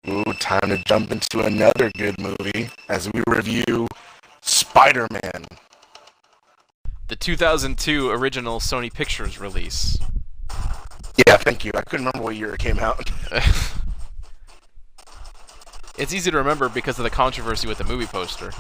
Ooh, time to jump into another good movie as we review Spider-Man. The 2002 original Sony Pictures release. Yeah, thank you. I couldn't remember what year it came out. It's easy to remember because of the controversy with the movie poster.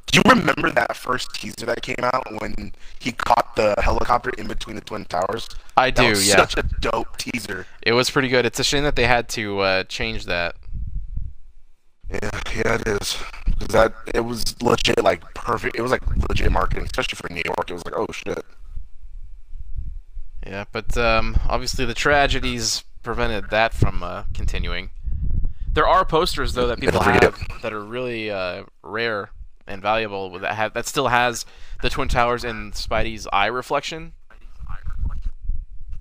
Do you remember that first teaser that came out when he caught the helicopter in between the Twin Towers? I do, that was yeah. Such a dope teaser. It was pretty good. It's a shame that they had to change that. Yeah, it is. Because it was legit, like, perfect. It was, like, legit marketing, especially for New York. It was like, oh, shit. Yeah, but obviously the tragedies prevented that from continuing. There are posters, though, that people have that are really rare and valuable that still has the Twin Towers and Spidey's eye reflection.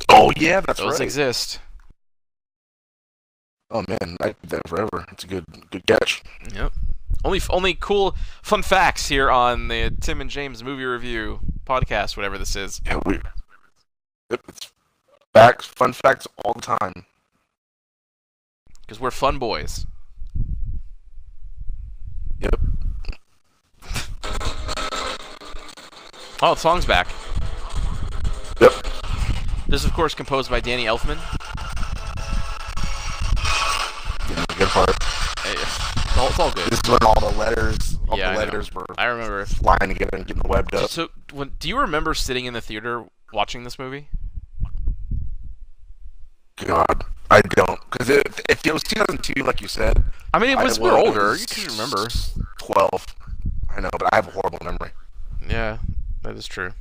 Oh, yeah, that's right. Those exist. Oh, man, I did that forever. It's a good catch. Yep. Only cool fun facts here on the Tim and James Movie Review podcast, whatever this is. Yeah, it's facts, fun facts all the time. Because we're fun boys. Yep. Oh, the song's back. Yep. This is, of course, composed by Danny Elfman. Yeah, good part. It's all good. This is when all the letters were I remember flying together and getting webbed up. So, do you remember sitting in the theater watching this movie? God, I don't. Because if it was 2002, like you said... I mean, we're older. You can remember. 12. I know, but I have a horrible memory. Yeah, that is true.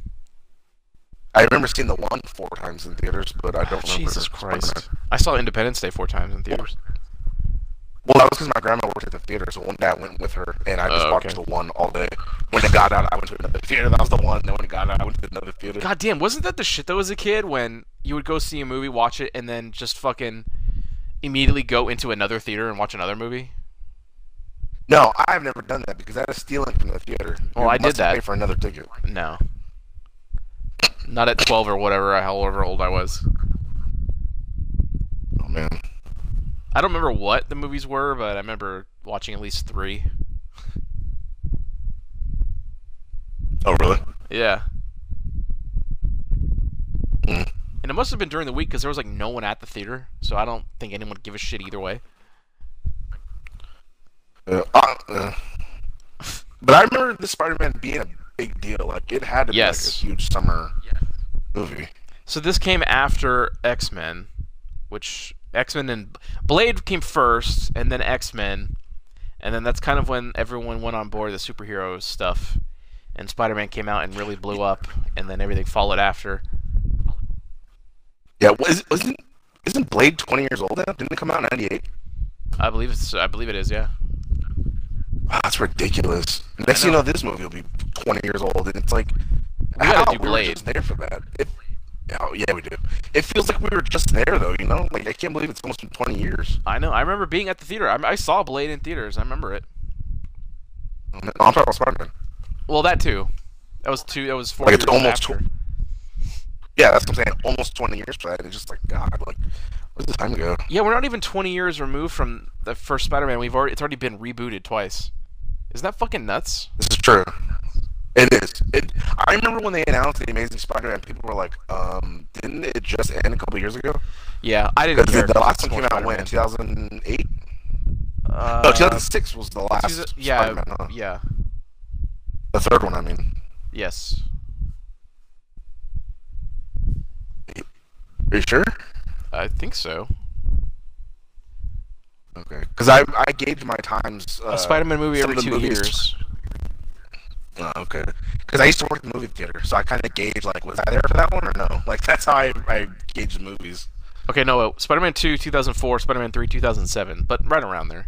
I remember seeing the one 4 times in theaters, but I don't remember. Jesus Christ. I saw Independence Day 4 times in theaters. Well, that was because my grandma worked at the theater, so one day I went with her, and I just watched the one all day. When it got out, I went to another theater. That was the one. Then when it got out, I went to another theater. God damn, wasn't that the shit though as a kid when you would go see a movie, watch it, and then just fucking immediately go into another theater and watch another movie? No, I've never done that because that is stealing from the theater. Well, I did that. Pay for another ticket. No. Not at 12 or whatever, however old I was. Oh, man. I don't remember what the movies were, but I remember watching at least 3. Oh, really? Yeah. Mm. And it must have been during the week because there was like no one at the theater, so I don't think anyone would give a shit either way. But I remember this Spider-Man being a big deal. Like, it had to be like a huge summer movie. So this came after X-Men, which... X-Men and Blade came first, and then X-Men, and then that's kind of when everyone went on board the superhero stuff, and Spider-Man came out and really blew up, and then everything followed after. Yeah, isn't Blade 20 years old now? Didn't it come out in 98? I believe it is, yeah. Wow, that's ridiculous. Next thing you know, this movie will be 20 years old, and it's like, we gotta do Blade. We were just there for that. Oh, yeah, we do. It feels like we were just there, though, you know? Like, I can't believe it's almost been 20 years. I know. I remember being at the theater. I saw Blade in theaters. I remember it. I'm talking about Spider-Man. Well, that too. That was 4 years it's almost after. Yeah, that's what I'm saying. Almost 20 years for that. And it's just like, God, like, where's the time go? Yeah, we're not even 20 years removed from the first Spider-Man. It's already been rebooted twice. Isn't that fucking nuts? This is true. It is. I remember when they announced The Amazing Spider-Man, people were like, didn't it just end a couple years ago? Yeah, I didn't care. The last one came out when? 2008? No, 2006 was the last Spider-Man, huh? Yeah. The third one, I mean. Yes. Are you sure? I think so. Okay. Because I gauged my times... a Spider-Man movie every 2 years. Oh, okay. Because I used to work in the movie theater, so I kind of gauge, like, was I there for that one or no? Like, that's how I gauge the movies. Okay, no, Spider-Man 2, 2004, Spider-Man 3, 2007, but right around there.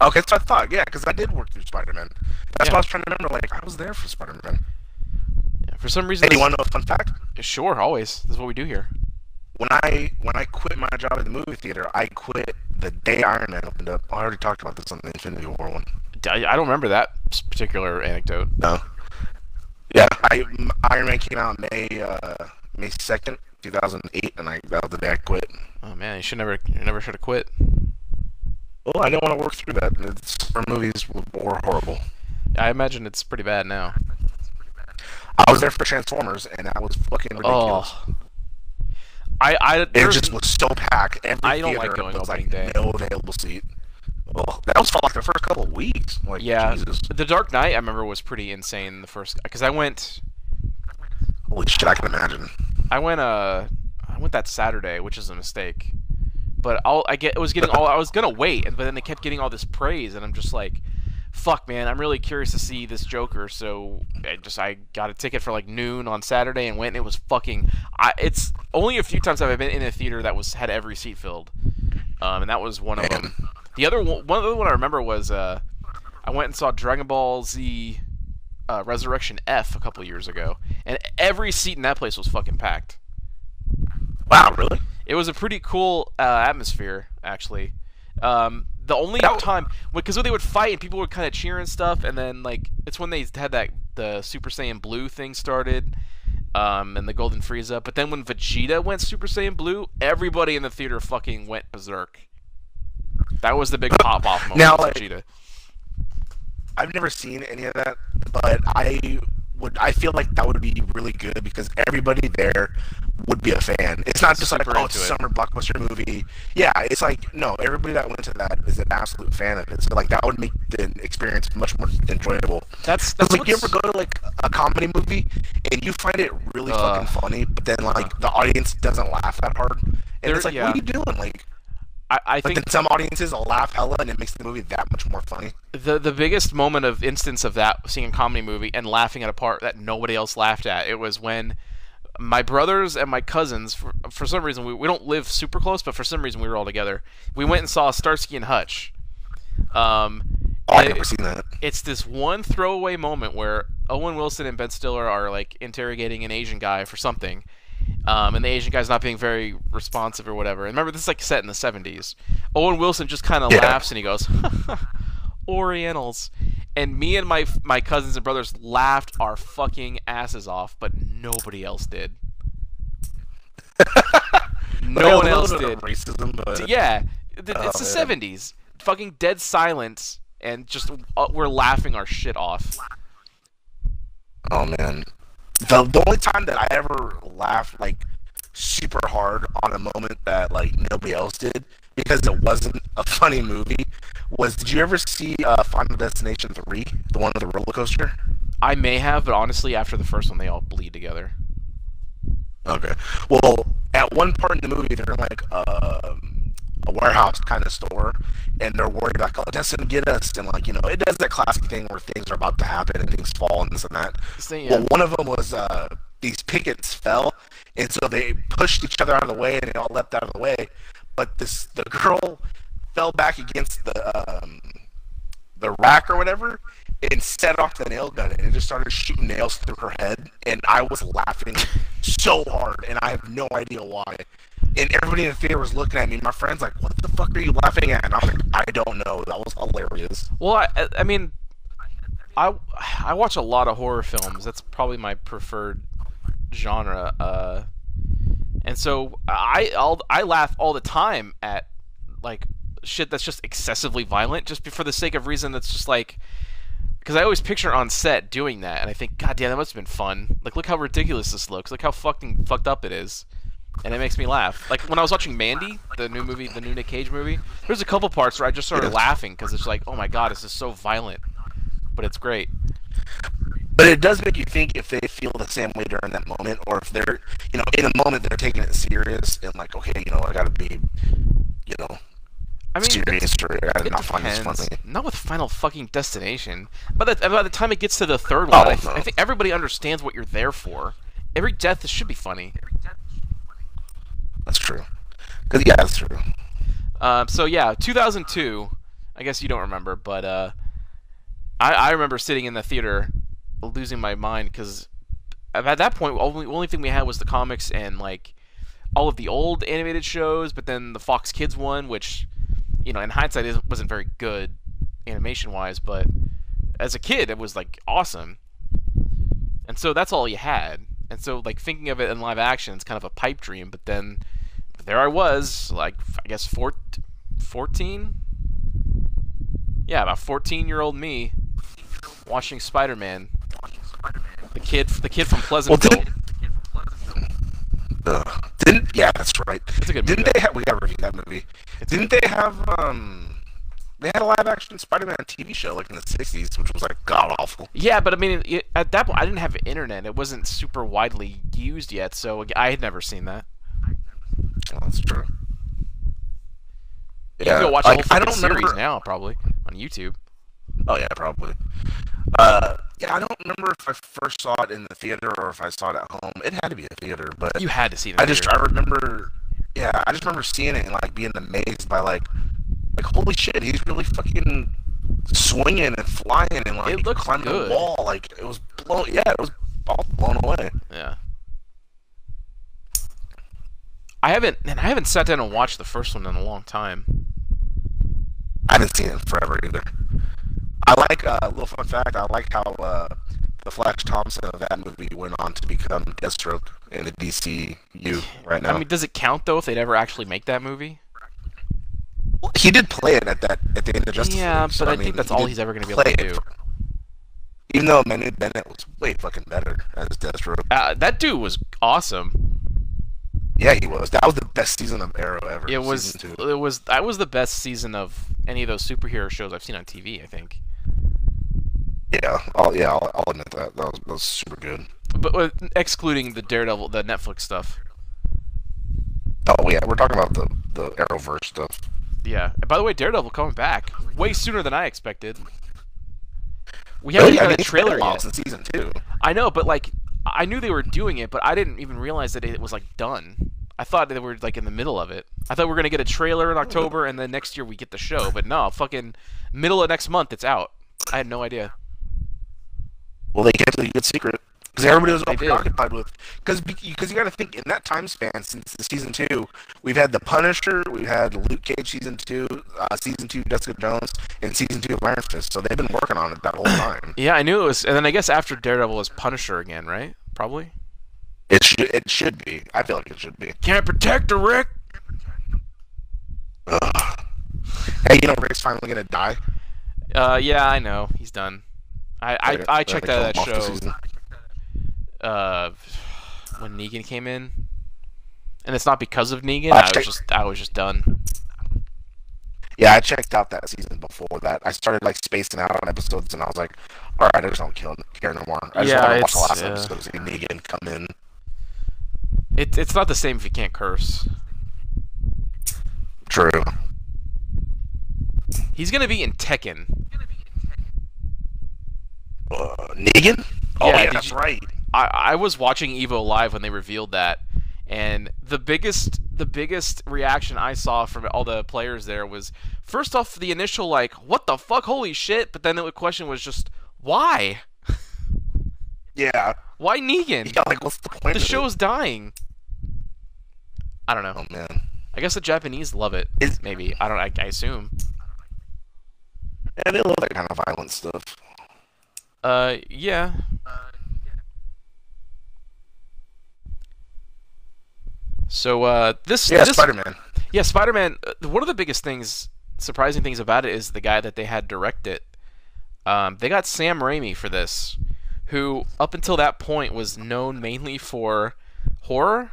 Okay, that's what I thought, yeah, because I did work through Spider-Man. That's what I was trying to remember, like, I was there for Spider-Man. Yeah, for some reason... Hey, you want to know a fun fact? Sure, always. This is what we do here. When I quit my job at the movie theater, I quit the day Iron Man opened up. I already talked about this on the Infinity War one. I don't remember that particular anecdote. No. Yeah, Iron Man came out May 2nd, 2008, and that was the day I quit. Oh man, you never should have quit. Well, I didn't want to work through that. Summer movies were horrible. I imagine it's pretty bad now. I was there for Transformers, and that was fucking ridiculous. Oh. It just was so packed. I don't like going opening day. No available seat. Oh, that was for like the first couple of weeks. Like, yeah, Jesus. The Dark Knight I remember was pretty insane the first, because I went. Holy shit, I can imagine. I went that Saturday, which is a mistake. But I was gonna wait, but then they kept getting all this praise, and I'm just like, fuck, man, I'm really curious to see this Joker. So I got a ticket for like noon on Saturday and went, and it was fucking. It's only a few times have I been in a theater that had every seat filled, and that was one of them. The other one I remember was I went and saw Dragon Ball Z Resurrection F a couple years ago, and every seat in that place was fucking packed. Wow, really? It was a pretty cool atmosphere, actually. The only time, because when they would fight and people would kind of cheer and stuff, and then like it's when they had the Super Saiyan Blue thing started, and the Golden Frieza. But then when Vegeta went Super Saiyan Blue, everybody in the theater fucking went berserk. That was the big pop off moment now, with Vegeta. I've never seen any of that, but I feel like that would be really good because everybody there would be a fan. It's not just like, oh, it's a summer blockbuster movie. Yeah, it's like, no, everybody that went to that is an absolute fan of it. So like that would make the experience much more enjoyable. That's like, you ever go to like a comedy movie and you find it really fucking funny, but then like the audience doesn't laugh that hard, and it's like, what are you doing? Like, I think then some audiences will laugh hella, and it makes the movie that much more funny. The biggest instance of that, seeing a comedy movie and laughing at a part that nobody else laughed at, it was when my brothers and my cousins, for some reason, we don't live super close, but for some reason we were all together. We went and saw Starsky and Hutch. I've never seen that. It's this one throwaway moment where Owen Wilson and Ben Stiller are like interrogating an Asian guy for something. And the Asian guy's not being very responsive or whatever. And remember, this is like set in the 70s. Owen Wilson just kind of laughs and he goes, Orientals. And me and my cousins and brothers laughed our fucking asses off, but nobody else did. No one else did. Racism, but... Yeah, it's the 70s. Fucking dead silence, and just we're laughing our shit off. Oh, man. The only time that I ever laughed like super hard on a moment that like nobody else did because it wasn't a funny movie was, did you ever see Final Destination 3, the one with the roller coaster? I may have, but honestly, after the first one, they all bleed together. Okay. Well, at one part in the movie, they're in like a warehouse kind of store, and they're worried like, oh, that's gonna get us, and like, you know, it does that classic thing where things are about to happen and things fall and this and that. Well, one of them was these pickets fell, and so they pushed each other out of the way, and they all leapt out of the way. But the girl fell back against the rack or whatever, and set off the nail gun, and it just started shooting nails through her head, and I was laughing so hard, and I have no idea why. And everybody in the theater was looking at me. My friend's like, what the fuck are you laughing at? And I'm like, I don't know. That was hilarious. Well, I mean, I watch a lot of horror films. That's probably my preferred genre. And so I laugh all the time at, like, shit that's just excessively violent, just for the sake of reason that's just like... Because I always picture on set doing that, and I think, God damn, that must have been fun. Like, look how ridiculous this looks. Look how fucked up it is. And it makes me laugh. Like, when I was watching Mandy, the new Nick Cage movie, there's a couple parts where I just started laughing, because it's like, oh my god, this is so violent. But it's great. But it does make you think if they feel the same way during that moment, or if they're, you know, in a moment they're taking it serious, and like, okay, you know, I gotta be, you know... I mean, serious, or I did not find this funny. Not with Final fucking Destination. By the time it gets to the third one, I think everybody understands what you're there for. Every death should be funny. That's true. Yeah, that's true. So yeah, 2002. I guess you don't remember, but I remember sitting in the theater, losing my mind because at that point, the only thing we had was the comics and like all of the old animated shows. But then the Fox Kids one, which, you know, in hindsight, it wasn't very good animation-wise, but as a kid, it was like awesome. And so that's all you had. And so like thinking of it in live action, it's kind of a pipe dream. But then there I was, like I guess 14. Yeah, about 14-year-old me watching Spider-Man. The kid from Well, Pleasantville. didn't yeah, that's right. It's a good movie Didn't though. they have? We gotta review that movie. It's Didn't good. they have? They had a live action Spider-Man TV show like in the '60s, which was like god awful. Yeah, but I mean, at that point, I didn't have internet. It wasn't super widely used yet, so I had never seen that. Oh, that's true. You can Yeah, go watch a whole like I fucking don't series remember. now, probably on YouTube. Oh yeah, probably. Yeah, I don't remember if I first saw it in the theater or if I saw it at home. It had to be a theater, but You had to see it in the theater. I remember, yeah, I just remember seeing it and like being amazed by like holy shit, he's really fucking swinging and flying and It like looked climbing good. the wall. Like it was blown. Yeah, it was all blown away. Yeah. I haven't sat down and watched the first one in a long time. I haven't seen it in forever either. I like a little fun fact. I like how the Flash Thompson of that movie went on to become Deathstroke in the DCU right I now. mean, does it count though if they'd ever actually make that movie? He did play it at the end of Justice Yeah, League. So, but I I mean, think that's he all did he's ever going to be able play to it. do. Even though Manu Bennett was way fucking better as Deathstroke. That dude was awesome. Yeah, he was. That was the best season of Arrow ever. It was. Season 2. It was. That was the best season of any of those superhero shows I've seen on TV. I think. I'll admit that. That was super good. But excluding the Daredevil, the Netflix stuff. Oh yeah, we're talking about the Arrowverse stuff. Yeah. And by the way, Daredevil coming back way sooner than I expected. We haven't Really? even I mean, got a trailer it's been a while yet. since season 2. I know, but like, I knew they were doing it, but I didn't even realize that it was like done. I thought they were like in the middle of it. I thought we were gonna get a trailer in October, and then next year we get the show. But no, fucking middle of next month it's out. I had no idea. Well, they kept it a good secret because everybody was all They did. preoccupied with because you got to think in that time span since the season 2, we've had the Punisher, we've had Luke Cage season 2 Jessica Jones, and season 2 of Iron Fist. So they've been working on it that whole time. Yeah, I knew it was, and then I guess after Daredevil was Punisher again, right? Probably. It should be. I feel like it should be. Can't protect her, Rick. Ugh. Hey, you know Rick's finally gonna die. Yeah, I know he's done. I checked out of that show. When Negan came in, and it's not because of Negan. I was just done. Yeah, I checked out that season before that. I started like spacing out on episodes, and I was like, all right, I just don't care no more. I just Yeah, want to watch the it's last episode to see Negan come in. It's not the same if you can't curse. True. He's gonna be in Tekken. Negan? Oh Yeah, yeah, did that's you- right. I was watching Evo live when they revealed that, and the biggest reaction I saw from all the players there was first off the initial like what the fuck, holy shit, but then the question was just why Yeah. why Negan? Yeah, like what's the point? The of show's dying. I don't it? know. Oh man. I guess the Japanese love it. Maybe I don't. I assume. Yeah, they love that kind of violent stuff. Yeah. So this Spider-Man. Yeah, Spider-Man. One of the biggest things, surprising things about it is the guy that they had direct it. They got Sam Raimi for this, who up until that point was known mainly for horror.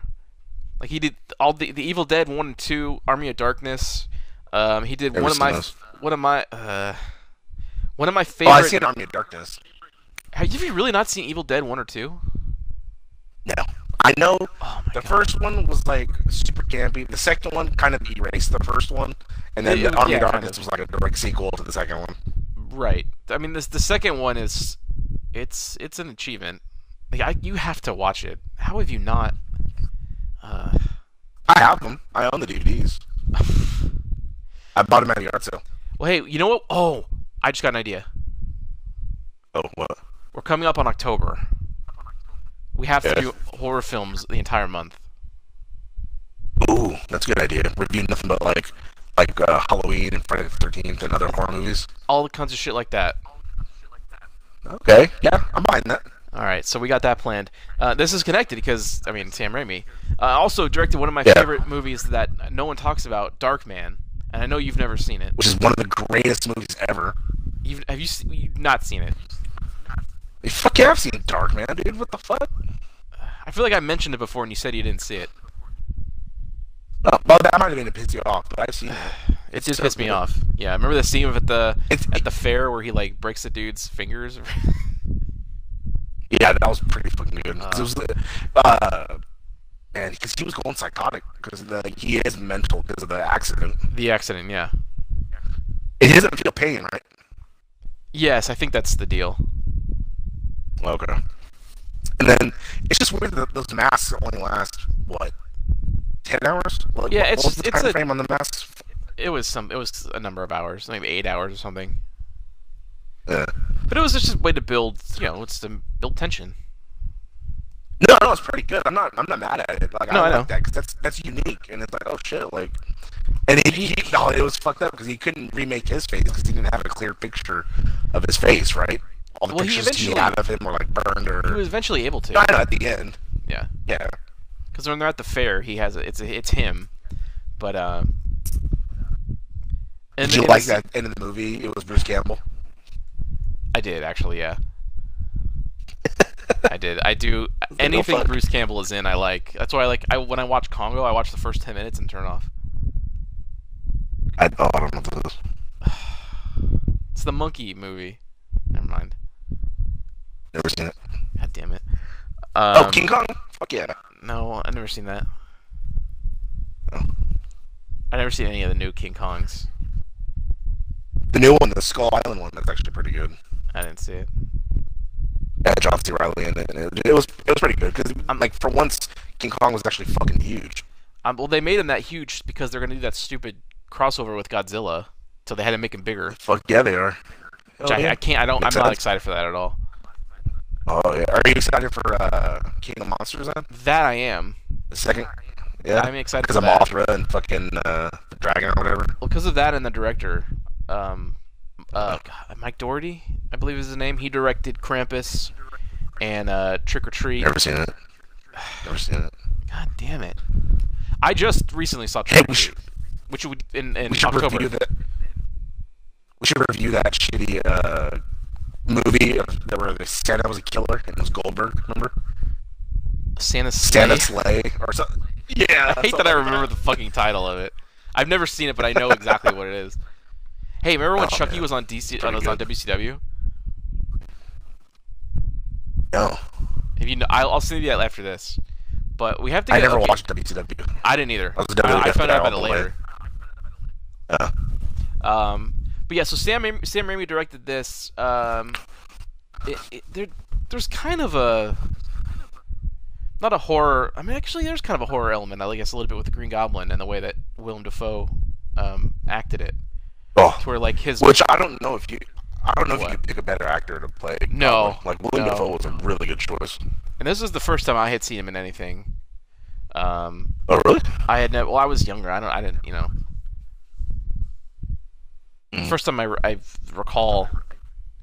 Like he did all the Evil Dead 1 and 2, Army of Darkness. He did Never one of seen my those. one of my one of my Oh, favorite. I've seen Army of Darkness. Have you really not seen Evil Dead 1 or 2? No. I know Oh my the god. first one was like super campy. The second one kind of erased the first one, and then the Army Yeah, of kind Darkness of. was like a direct sequel to the second one. Right. I mean, the second one is it's an achievement. Like you have to watch it. How have you not? I have them. I own the DVDs. I bought them at a yard sale. Well, hey, you know what? Oh, I just got an idea. Oh, what? We're coming up on October. We have to Yeah. do horror films the entire month. Ooh, that's a good idea. Review nothing but like Halloween and Friday the 13th and other horror movies. All the kinds of shit like that. Okay, yeah, I'm buying that. All right, so we got that planned. This is connected because I mean Sam Raimi also directed one of my Yeah, favorite movies that no one talks about, Darkman, and I know you've never seen it. which is one of the greatest movies ever. You've not seen it? Fuck yeah, I've seen Dark, man, dude. What the fuck? I feel like I mentioned it before and you said you didn't see it. Well, that might have been to piss you off, but I've seen it. It It's did so piss me good. off. Yeah, remember the scene at It's the fair where he like breaks the dude's fingers? Yeah, that was pretty fucking good. 'Cause it uh, was, man, because he was going psychotic because he is mental because of the accident. the accident, yeah. He doesn't feel pain, right? Yes, I think that's the deal. Okay. And then it's just weird that those masks only last what 10 hours? Like, Yeah, what was the time frame on the masks? it was a number of hours, maybe 8 hours or something. Yeah. But it was just a way to build, it's to build tension. No, no, it's pretty good. I'm not mad at it. Like I No, I know. like that because that's unique, and it's like oh shit, like, and no, it was fucked up because he couldn't remake his face because he didn't have a clear picture of his face, right? All the Well, pictures he had of him were like burned he or was eventually able I to. know at the end. Yeah, Yeah. because when they're at the fair, he has it's him, but Did in you like this, that end of the movie? It was Bruce Campbell. I did actually, yeah. I did. I do Like, oh anything fuck. Bruce Campbell is in. I like. That's why I like. When I watch Congo, I watch the first 10 minutes and turn off. I don't know what this is. It's the monkey movie. Never mind. Never seen it. God damn it. Oh, King Kong. Fuck yeah. No, I've never seen that. Oh. I've never seen any of the new King Kongs. The new one, the Skull Island one, that's actually pretty good. I didn't see it. Yeah, John C. Riley in it, and it was pretty good because I'm, like for once, King Kong was actually fucking huge. well, they made him that huge because they're gonna do that stupid crossover with Godzilla, so they had to make him bigger. Fuck yeah, they are. Which Hell yeah. I can't. I don't. I'm Makes not sense. excited for that at all. Oh yeah. Are you excited for King of Monsters then? That I am. The second? Yeah. I'm excited Because for of that. Mothra and fucking the dragon or whatever. Well, because of that and the director, um, Uh, Mike Doherty, I believe is his name. He directed Krampus and Trick or Treat. Never seen it. Never seen it. God damn it! I just recently saw Hey, Trick or Treat, which would in we should October. review that. We should review that shitty movie where the Santa was a killer and it was Goldberg. Remember? Santa Santa Slay. Slay or something. Yeah. I hate that I remember the fucking title of it. I've never seen it, but I know exactly what it is. Hey, remember when Oh, Chucky man. was on DC? Pretty Was on good. WCW? No. If you know, I'll send you that after this. But we have to I get. never Okay, watched WCW. I didn't either. I was a WWF I found out guy about it all the way. later. Uh, But yeah, so Sam Raimi directed this. There's kind of a not a horror. I mean, actually, there's kind of a horror element. I guess a little bit with the Green Goblin and the way that Willem Dafoe acted it, oh, to where like his which I don't know if you. I don't know if you what? could pick a better actor to play. No, Goblin. Like Willem no. Dafoe was a really good choice. And this was the first time I had seen him in anything. Oh really? I had never. Well, I was younger. I didn't. Mm. First time I recall,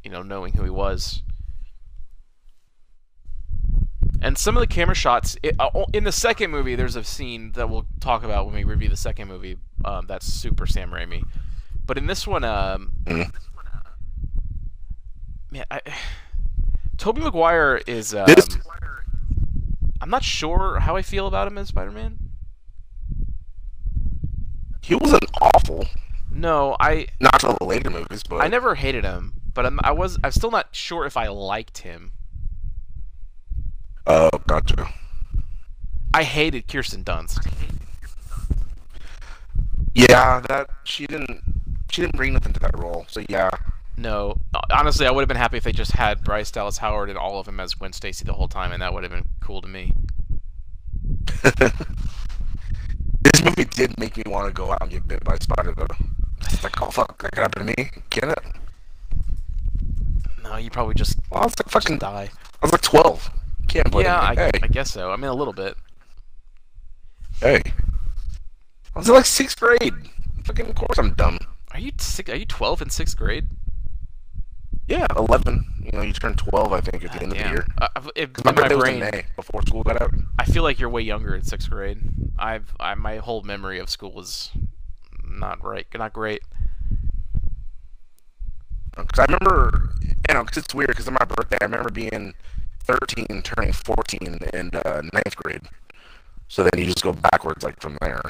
knowing who he was. And some of the camera shots in the second movie, there's a scene that we'll talk about when we review the second movie. That's super Sam Raimi. But in this one, Mm. man, Tobey Maguire is. This I'm not sure how I feel about him as Spider-Man. he wasn't awful. No, Not to the later movies, but I never hated him, but I'm still not sure if I liked him. Oh, gotcha. I hated Kirsten Dunst. Yeah, she didn't bring nothing to that role. So yeah, No, honestly, I would have been happy if they just had Bryce Dallas Howard and all of them as Gwen Stacy the whole time, and that would have been cool to me. this movie did make me want to go out and get bit by a spider though. It's like, oh fuck, that could happen to me. Get it? No, you probably just Well, I was like fucking. die. I was like 12. Can't blame Yeah, me. Hey, I guess so. I mean, a little bit. hey. I was in like 6th grade. Fucking, of course I'm dumb. Are you 12 in 6th grade? Yeah, 11. You know, you turn 12, I think, at the God end of the damn. year. Because my In my birthday was in brain, May before school got out. I feel like you're way younger in 6th grade. My whole memory of school was not great. Because I remember, because it's weird. Because on my birthday, I remember being 13, turning 14 in ninth grade. So then you just go backwards like from there.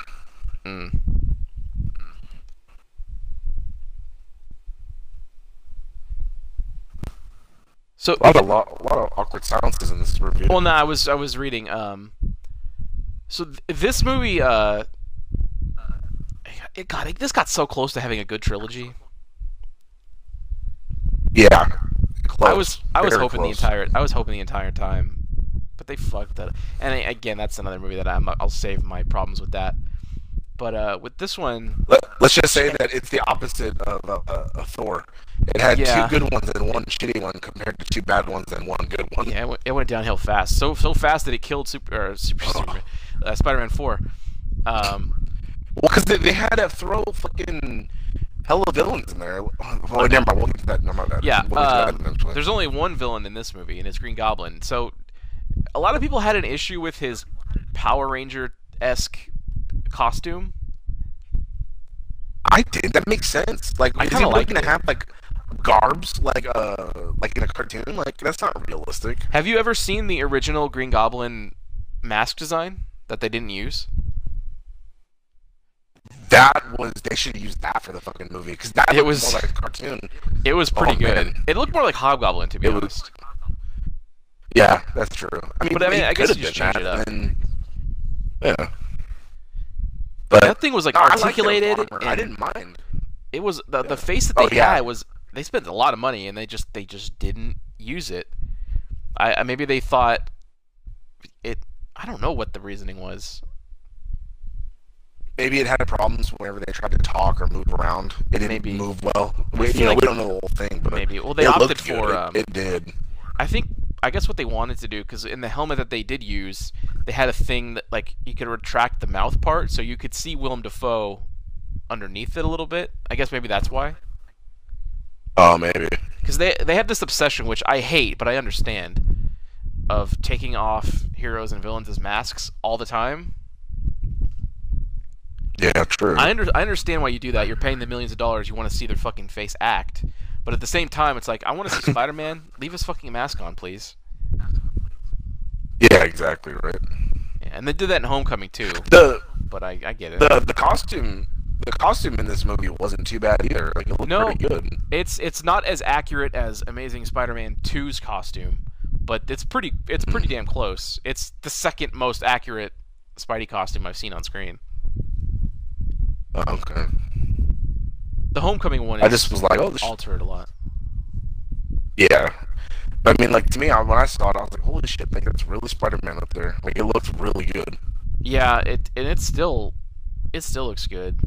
Mm. So, A lot of awkward silences in this review. well, no, I was reading. So this movie, this got so close to having a good trilogy. Yeah, close. I was Very hoping close. I was hoping the entire time, but they fucked that. And again, that's another movie that I'll save my problems with that. But with this one, Let's just say that it's the opposite of Thor. It had two yeah, good ones and one shitty one compared to two bad ones and one good one. yeah, it went downhill fast. So fast that it killed Superman, Spider-Man 4. Well, because they had to throw fucking hella villains in there. Well, never mind. We'll get to that. Never mind that. Yeah, We'll get to that eventually. there's only one villain in this movie, and it's Green Goblin. So a lot of people had an issue with his Power Ranger-esque costume. I did. That makes sense. Like, I is kind he of really liked gonna it. have like garbs like in a cartoon? Like that's not realistic. Have you ever seen the original Green Goblin mask design that they didn't use? They should use that for the fucking movie because that It looked more was like a cartoon. it was Oh pretty good. man, It looked more like Hobgoblin, to be it was. honest. Yeah, that's true. I mean, But I mean, he I could guess have you just done change it that. up. And, yeah, but That thing was like no, I liked their articulated, armor. I and didn't mind. it was the Yeah. face that Oh they yeah, had was they spent a lot of money and they just didn't use it. I maybe they thought it. I don't know what the reasoning was. maybe it had problems whenever they tried to talk or move around. It didn't Maybe move well. I feel We like don't know the whole thing, but maybe. Well, they it opted looked good. for. It did. I think I guess what they wanted to do, because in the helmet that they did use, they had a thing that like you could retract the mouth part, so you could see Willem Dafoe underneath it a little bit. I guess maybe that's why. Oh, maybe. Because they have this obsession, which I hate, but I understand, of taking off heroes and villains as masks all the time. Yeah, true. I understand why you do that. You're paying them millions of dollars. You want to see their fucking face act. But at the same time, it's like, I want to see Spider-Man. Leave his fucking mask on, please. Yeah, exactly right. Yeah, and they did that in Homecoming too. The But I get it. the costume in this movie wasn't too bad either. Like it looked No, pretty good. it's not as accurate as Amazing Spider-Man 2's costume, but it's pretty damn close. It's the second most accurate Spidey costume I've seen on screen. Oh, okay. The Homecoming one I is just was like, oh, this altered a lot. yeah. But I mean, like to me, when I saw it, I was like, holy shit, like that's really Spider-Man up there. Like it looked really good. Yeah, it still looks good.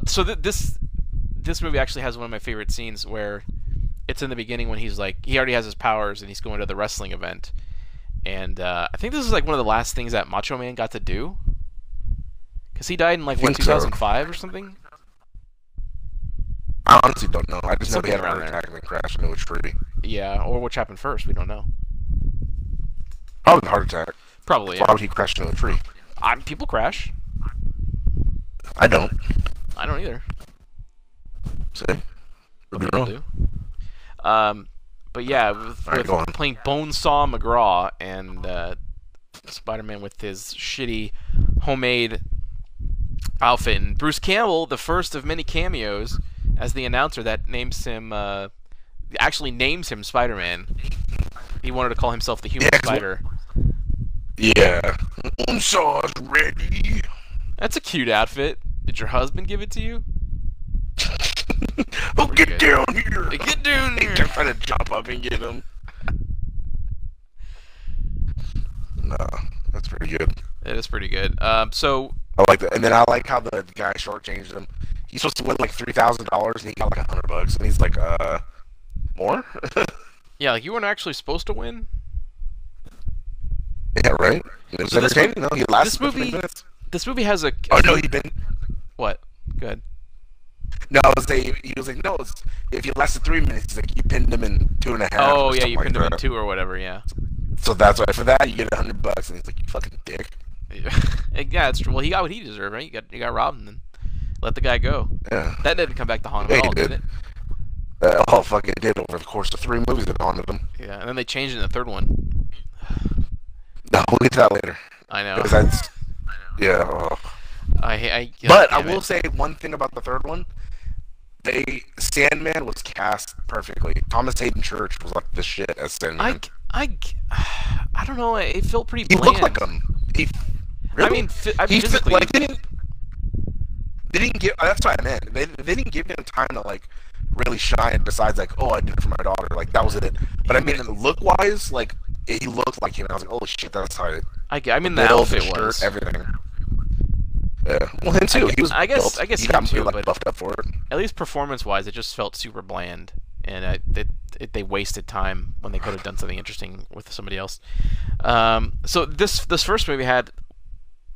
So this movie actually has one of my favorite scenes where it's in the beginning when he's like he already has his powers and he's going to the wrestling event, and I think this is like one of the last things that Macho Man got to do, because he died in like I what think so. 2005 or something. I honestly don't know. I just know he Something had a heart around there. attack and then crashed into a tree. Yeah, or which happened first, we don't know. Probably a heart attack. Probably, Why yeah. would he crash into a tree? People crash. I don't. I don't either. See? But Could be people wrong. do. But yeah, Alright, with go on. playing Bonesaw McGraw and Spider-Man with his shitty homemade outfit, and Bruce Campbell, the first of many cameos, as the announcer that names him, actually names him Spider-Man. He wanted to call himself the Human Yeah, 'cause Spider. Yeah. Saw's ready. That's a cute outfit. Did your husband give it to you? Oh, Pretty get good. down here. Hey, get down They here. kept trying to jump up and get him. No, that's pretty good. It is pretty good. So I like that. And then I like how the guy shortchanged him. He's supposed to win like $3,000 and he got like $100. And he's like, more? yeah, like you weren't actually supposed to win. Yeah, right? It was So this entertaining, though. He lasted this for 20 movie, minutes. this movie has a Oh, no, he been. what? Good. No, he was like, no, if you lasted 3 minutes, he's like, you pinned him in 2.5 Oh or yeah, something you like pinned him in that. 2 or whatever. Yeah. So that's why for that you get $100, and he's like, you fucking dick. Yeah, it's true. Well, he got what he deserved, right? You got robbed and then let the guy go. Yeah, That didn't come back to haunt him yeah, at he all, did did. it? All fucking did over the course of 3 movies that haunted him. Yeah, and then they changed it in the third one. No, we'll get to that later I know. because that's yeah. Oh. God But I damn will it. say one thing about the third one. Sandman was cast perfectly. Thomas Hayden Church was like the shit as I, Sandman. I, I don't know. It felt pretty He looked like bland. him. He I really. mean, He physically. like they didn't give. That's what I meant. They didn't give him time to like really shine. Besides like, oh, I did it for my daughter. Like that was it. But I Him mean, in the, look wise, like he looked like him. I was like, oh shit, that's tight. I The mean, the build, the outfit shirt, was. everything. Yeah. Well, him too. He was built. I guess He him got too, like but buffed up for it. at least performance-wise, it just felt super bland, and they wasted time when they could have done something interesting with somebody else. So this first movie had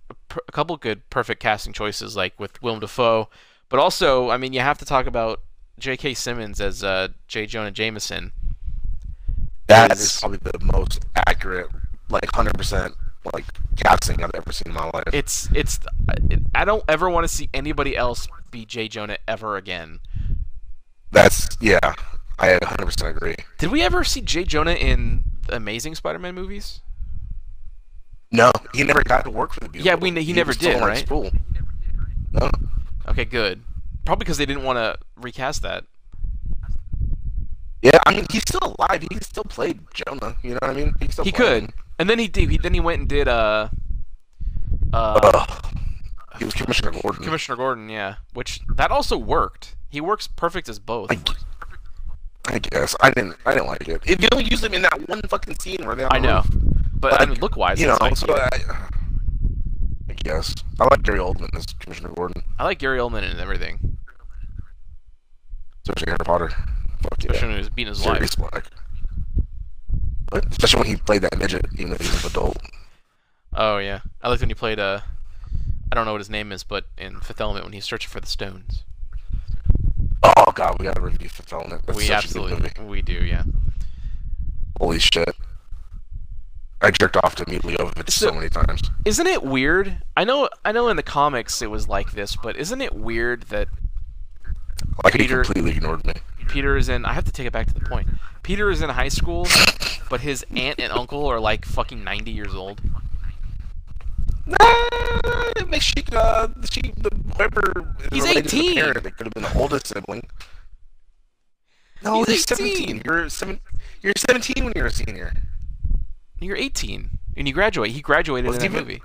a couple good, perfect casting choices, like with Willem Dafoe, but also, I mean, you have to talk about J.K. Simmons as J. Jonah Jameson. That is Is probably the most accurate, like 100% like casting I've ever seen in my life. it's I don't ever want to see anybody else be J. Jonah ever again. That's yeah, I 100% agree. Did we ever see J. Jonah in the Amazing Spider-Man movies? No, he never got to work for the Yeah, Beatles. he He never was still did, in like right? school. No. Okay, good. Probably because they didn't want to recast that. Yeah, I mean he's still alive. He still played Jonah. You know what I mean? He still He played could, him. and then then he went and did uh Ugh. He was Commissioner Gordon. Commissioner Gordon, yeah, which that also worked. He works perfect as both. I guess I didn't like it. They only used him in that one fucking scene where they on I the know, roof. but I Like mean, look wise, you know, it's nice. so I guess I like Gary Oldman as Commissioner Gordon, I like Gary Oldman and everything, especially Harry Potter. Fuck especially yeah, when he was beating his Sirius wife. Black. But especially when he played that midget, even if he was an adult. Oh yeah, I liked when he played I don't know what his name is, but in Fifth Element when he's searching for the stones. Oh god, we gotta review Fifth Element. That's We such a good absolutely movie. we do, yeah. Holy shit. I jerked off to immediately over it so many times. Isn't it weird? I know in the comics it was like this, but isn't it weird that Like he Peter completely ignored me. Peter is in I have to take it back to the point. Peter is in high school, but his aunt and uncle are like fucking 90 years old. Nah, whoever is He's related to 18. the parent, it could have been the oldest sibling. No, He's they're 18. 17. You're 17 when you're a senior. You're 18 and you graduate. He graduated Was in that even- movie.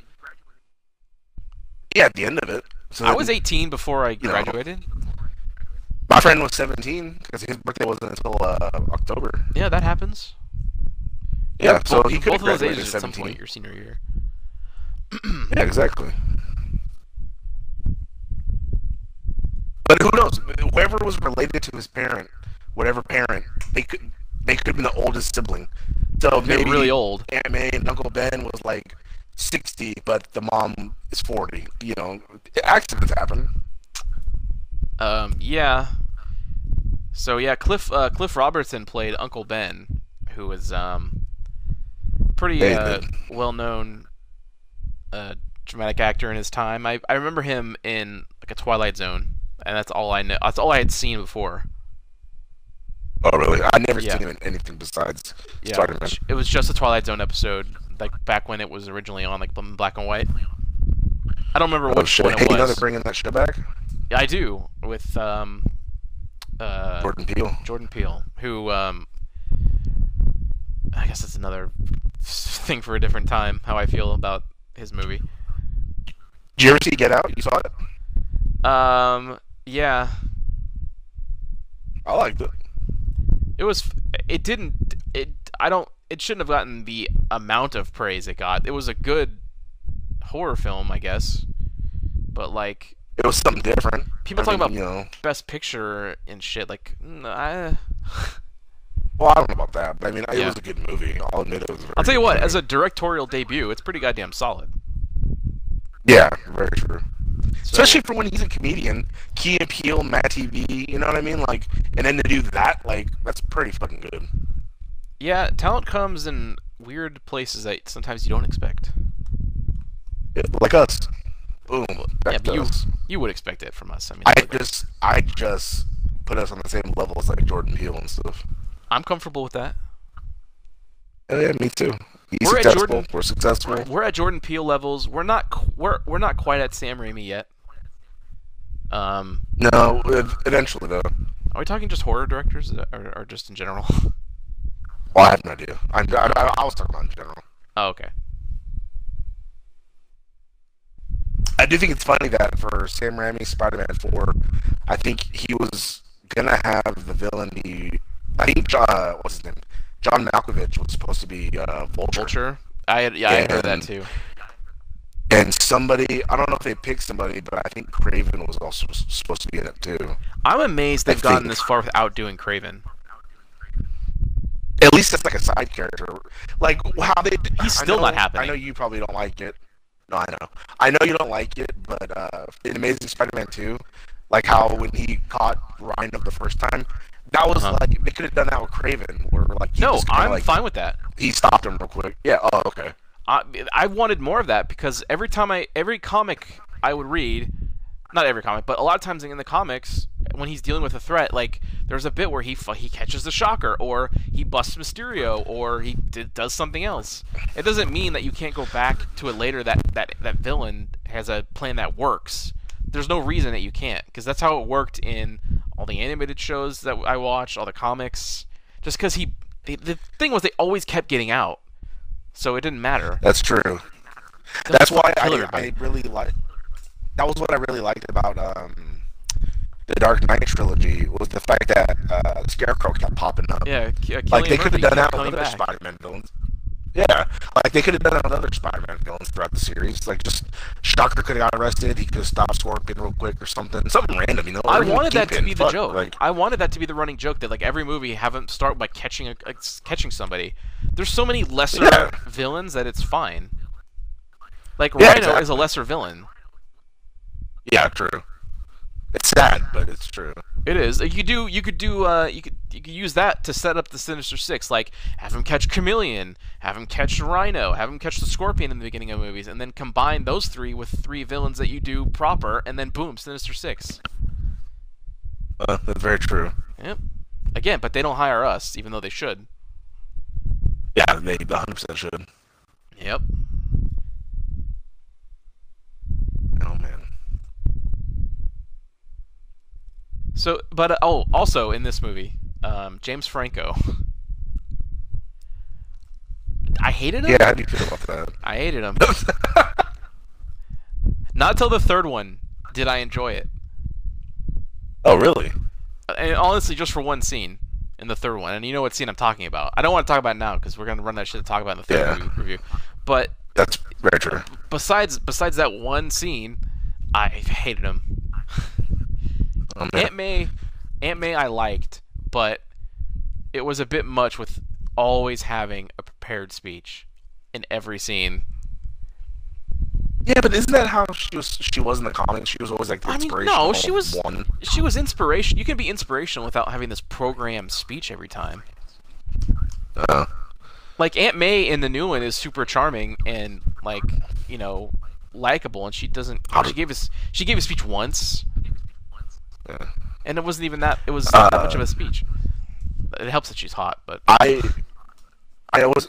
Yeah, at the end of it. So I was 18 before I know. graduated. My friend was 17 because his birthday wasn't until October. Yeah, that happens. Yeah, so he could both have of those graduated ages at at some 17. point your senior year. Yeah, exactly. But who knows? Whoever was related to his parent, whatever parent, they could have been the oldest sibling. So They're maybe really old. Aunt May and Uncle Ben was like 60, but the mom is 40. You know, accidents happen. Yeah. So yeah, Cliff Robertson played Uncle Ben, who was pretty David. well-known dramatic actor in his time. I remember him in like a Twilight Zone, and that's all I know. That's all I had seen before. Oh, really? I never Yeah. seen him in anything besides Yeah, Spider-Man. it was just a Twilight Zone episode, like back when it was originally on, like black and white. I don't remember Oh which shit! one Hey, it you know they're was. bringing that shit back. Yeah, I do with Jordan Peele. Jordan Peele, who I guess that's another thing for a different time. How I feel about his movie. Did you ever see Get Out? You saw it? Yeah, I liked it. it was. It didn't. It. I don't. It shouldn't have gotten the amount of praise it got. It was a good horror film, I guess, but like It was something different. people I talking mean, about you know. Best Picture and shit. Like, Well, I don't know about that, but I mean, it Yeah. was a good movie. I'll admit it was. A very I'll tell you good what. movie. As a directorial debut, it's pretty goddamn solid. Yeah, very true. So Especially for when he's a comedian, Key and Peele, Matt TV, you know what I mean? Like, and then to do that, like, that's pretty fucking good. yeah, talent comes in weird places that sometimes you don't expect. Yeah, like us, boom, Well, yeah, back but to you us. you would expect it from us. I mean, I just put us on the same level as like Jordan Peele and stuff. I'm comfortable with that. Oh, yeah, me too. He's We're at successful. Jordan We're successful. we're at Jordan Peele levels. We're not quite at Sam Raimi yet. Um, No, eventually though. are we talking just horror directors or just in general? Well, I have no idea. I was talking about in general. Oh, okay. I do think it's funny that for Sam Raimi's Spider-Man 4, I think he was gonna have the villain be. I think what's his name? John Malkovich was supposed to be Vulture, Vulture. I heard that and too. somebody, I don't know if they picked somebody, but I think Craven was also supposed to be in it too. I'm amazed I they've gotten think this far without doing Craven. at least it's like a side character, like how they. He's still not I know happening. you probably don't like it. No, I know. I know you don't like it, but in Amazing Spider-Man 2, like how when he caught Rhino the first time, that was Uh-huh. like they could have done that with Craven, where like he No, just kind of I'm like fine with that. he stopped him real quick. Yeah. Oh, okay. I I wanted more of that because every comic I would read, not every comic, but a lot of times in the comics when he's dealing with a threat, like there's a bit where he catches the Shocker, or he busts Mysterio, or does something else. It doesn't mean that you can't go back to it later that villain has a plan that works. There's no reason that you can't, because that's how it worked in all the animated shows that I watched, all the comics. Just because the thing was they always kept getting out, so it didn't matter. That's true. Doesn't That's why kill I everybody. really like. That was what I really liked about the Dark Knight trilogy was the fact that Scarecrow kept popping up. Yeah, Like they Killian could have Murphy done kept that with coming other back. Spider-Man villains. Yeah, like they could have done that with other Spider-Man villains throughout the series. Like just Shocker could have got arrested. He could have stopped Scorpion real quick or something. Something random, you know. I Or even wanted that to Kingpin. be the Fuck, joke. like I wanted that to be the running joke that like every movie have him start by catching somebody. There's so many lesser yeah, villains that it's fine. Like yeah, Rhino is a exactly. lesser villain. Yeah, true. It's sad, but it's true. It is. You could use that to set up the Sinister Six. Like have him catch Chameleon, have him catch Rhino, have him catch the Scorpion in the beginning of movies, and then combine those three with three villains that you do proper, and then boom, Sinister Six. That's very true. Yep. Again, but they don't hire us, even though they should. Yeah, they 100% should. Yep. Oh man. So, but also in this movie, James Franco. I hated him. Yeah, how do you feel about that? I hated him. Not till the third one did I enjoy it. Oh, really? And honestly, just for one scene in the third one, and you know what scene I'm talking about. I don't want to talk about it now because we're gonna run that shit to talk about in the third Yeah, review. But that's very true. besides that one scene, I hated him. Oh man. Aunt May, Aunt May, I liked, but it was a bit much with always having a prepared speech in every scene. Yeah, but isn't that how she was in the comics? She was always like the I mean, inspirational no, one. she was inspiration. You can be inspirational without having this programmed speech every time. Uh, Like Aunt May in the new one is super charming and like likable, and she doesn't. how She did, gave us a speech once, yeah. and it wasn't even that. It was not that much of a speech. It helps that she's hot, but I I always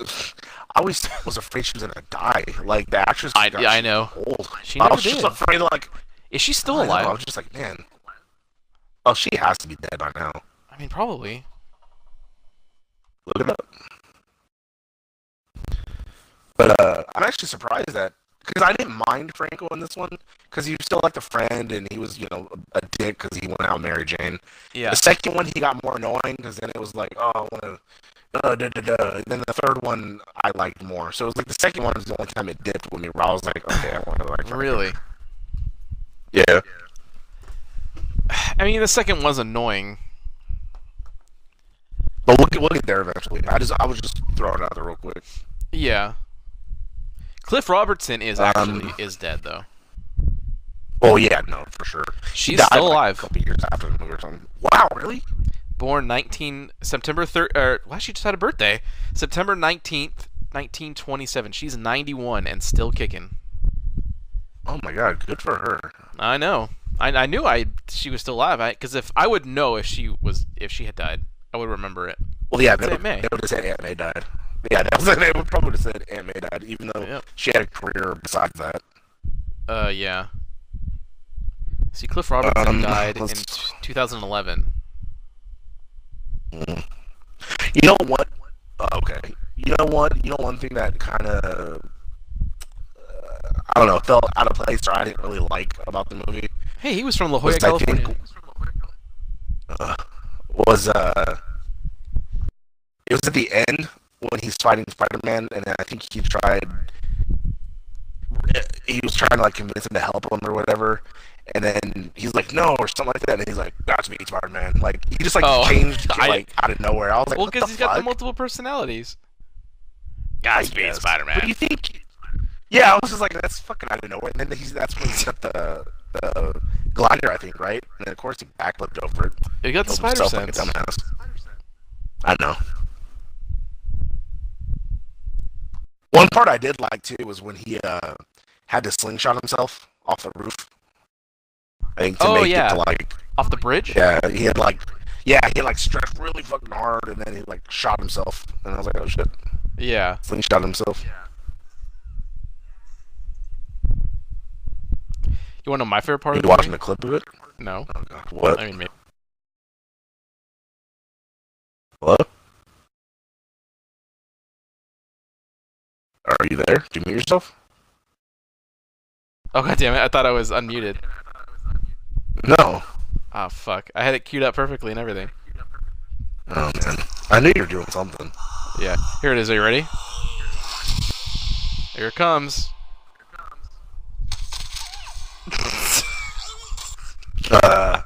was afraid she was gonna die. Like the actress got I know. old. She I never was just did. afraid, like Is she still I don't know. I alive? was just like, man. Oh, she has to be dead by now. I mean, probably. Look it up. But I'm actually surprised that because I didn't mind Franco in this one because he was still like a friend and he was a dick because he went out with Mary Jane. The Yeah. second one he got more annoying because then it was like oh I want to da, da, da. And then the third one I liked more. So it was like the second one was the only time it dipped with me where I was like okay I want to like Franco. Really? Yeah. I mean, the second was annoying. But we'll get there eventually. I was just throwing it out there real quick. Yeah. Cliff Robertson is Um, is dead though. Oh yeah, no, for sure. He She's died still like a alive. couple years after the movie or something. Wow, really? Born 19 September 3rd. Well, she just had a birthday. September 19th, 1927. She's 91 and still kicking. Oh my god, good for her. I know. I knew she was still alive. Because if I would know if she had died, I would remember it. Well, yeah, It's Aunt May. they would have said Aunt May died. Yeah, that was, they would probably have said Aunt May died, even though Yep. she had a career besides that. Yeah. See, Cliff Robertson died in Let's. 2011. Mm. You know what? Okay. You know what? You know one thing that kind of I don't know felt out of place or I didn't really like about the movie Hey, he was from La was Jolla, I think California. uh, was it was at the end when he's fighting Spider-Man and I think he was trying to like convince him to help him or whatever. And then he's like, no, or something like that. And he's like, that's me, Spider-Man. Like, he just like Oh, changed I like out of nowhere. I was like, well, what the because he's got the fuck? multiple personalities. I Godspeed, guess. But Spider-Man. you think yeah, I was just like, that's fucking out of nowhere. And then that's when he set the glider, I think, right? And then of course he backflipped over it, He got the killed spider himself like a sense. dumbass. I know. One part I did like too was when he had to slingshot himself off the roof. I think to Oh make it to yeah, like off the bridge. he had like stretched really fucking hard and then he like shot himself and I was like, oh shit, Yeah. slingshot himself. You want to know my favorite part You of the watching movie? the clip of it? No. Oh god, what? I mean, maybe. Hello? Are you there? Did you mute yourself? Oh god damn it! I thought I was unmuted. No. Oh fuck! I had it queued up perfectly and everything. Oh man, I knew you were doing something. Yeah. Here it is. Are you ready? Here it comes. Uh,